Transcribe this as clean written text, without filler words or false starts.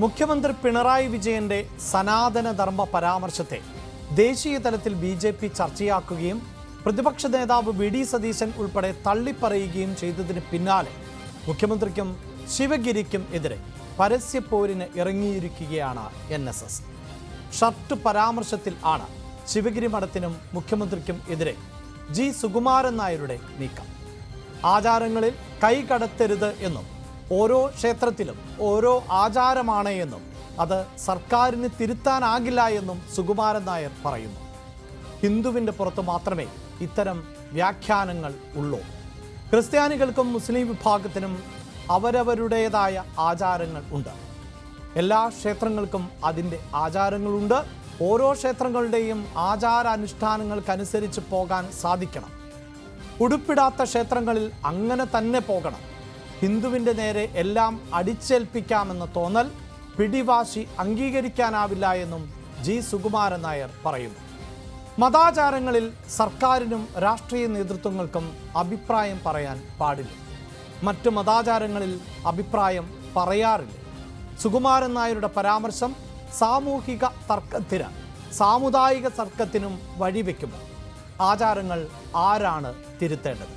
മുഖ്യമന്ത്രി പിണറായി വിജയന്റെ സനാതന ധർമ്മ പരാമർശത്തെ ദേശീയ തലത്തിൽ ബി.ജെ.പി. ചർച്ചയാക്കുകയും പ്രതിപക്ഷ നേതാവ് വി.ഡി. സതീശൻ ഉൾപ്പെടെ തള്ളിപ്പറയുകയും ചെയ്തതിന് പിന്നാലെ മുഖ്യമന്ത്രിക്കും ശിവഗിരിക്കും എതിരെ പരസ്യപ്പോരിന് ഇറങ്ങിയിരിക്കുകയാണ് NSS. ഷർട്ട് പരാമർശത്തിൽ ആണ് ശിവഗിരി മഠത്തിനും മുഖ്യമന്ത്രിക്കും എതിരെ ജി. സുകുമാരൻ നായരുടെ നീക്കം. ആചാരങ്ങളിൽ കൈകടത്തരുത് എന്നും ഓരോ ക്ഷേത്രത്തിലും ഓരോ ആചാരമാണ് എന്നും അത് സർക്കാരിന് തിരുത്താനാകില്ല എന്നും സുകുമാരൻ നായർ പറയുന്നു. ഹിന്ദുവിൻ്റെ പുറത്ത് മാത്രമേ ഇത്തരം വ്യാഖ്യാനങ്ങൾ ഉള്ളൂ. ക്രിസ്ത്യാനികൾക്കും മുസ്ലിം വിഭാഗത്തിനും അവരവരുടേതായ ആചാരങ്ങൾ ഉണ്ട്. എല്ലാ ക്ഷേത്രങ്ങൾക്കും അതിൻ്റെ ആചാരങ്ങളുണ്ട്. ഓരോ ക്ഷേത്രങ്ങളുടെയും ആചാരാനുഷ്ഠാനങ്ങൾക്കനുസരിച്ച് പോകാൻ സാധിക്കണം. ഉടുപ്പിടാത്ത ക്ഷേത്രങ്ങളിൽ അങ്ങനെ തന്നെ പോകണം. ഹിന്ദുവിൻ്റെ നേരെ എല്ലാം അടിച്ചേൽപ്പിക്കാമെന്ന തോന്നൽ, പിടിവാശി അംഗീകരിക്കാനാവില്ല എന്നും ജി. സുകുമാരൻ നായർ പറയുന്നു. മതാചാരങ്ങളിൽ സർക്കാരിനും രാഷ്ട്രീയ നേതൃത്വങ്ങൾക്കും അഭിപ്രായം പറയാൻ പാടില്ല. മറ്റു മതാചാരങ്ങളിൽ അഭിപ്രായം പറയാറില്ല. സുകുമാരൻ നായരുടെ പരാമർശം സാമൂഹിക തർക്കത്തിന്, സാമുദായിക തർക്കത്തിനും വഴിവെക്കുമോ? ആചാരങ്ങൾ ആരാണ് തിരുത്തേണ്ടത്?